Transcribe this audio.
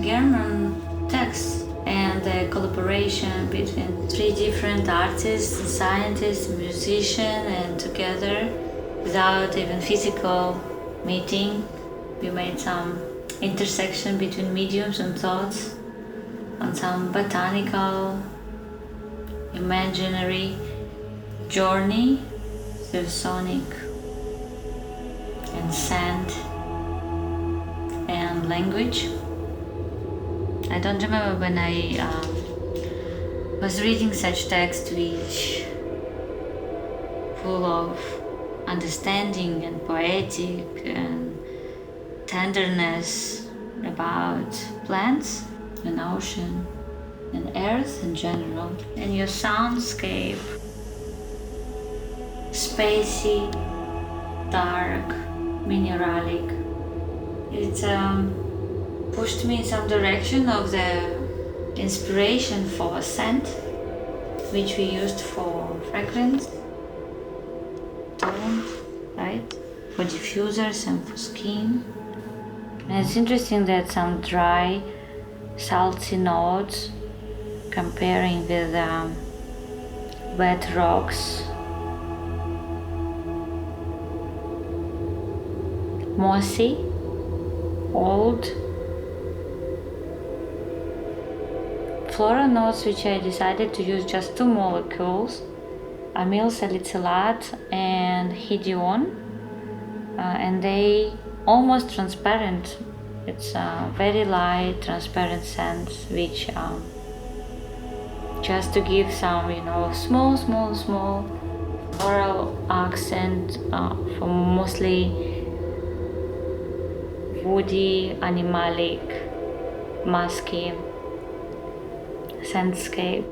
German text and the collaboration between 3 different artists, scientists, musicians, and together, without even physical meeting, we made some intersection between mediums and thoughts on some botanical, imaginary journey through sonic and scent and language. I don't remember when I was reading such text which full of understanding and poetic and tenderness about plants and ocean and earth in general, and your soundscape, spacey, dark, mineralic. It pushed me in some direction of the inspiration for scent, which we used for fragrance, tone, right? For diffusers and for skin. And it's interesting that some dry, salty notes comparing with wet rocks, mossy, old, floral notes which I decided to use just 2 molecules, amyl salicylate and hedione, and they almost transparent. It's a very light, transparent scent which just to give some, small floral accent for mostly woody, animalic, musky scentscape.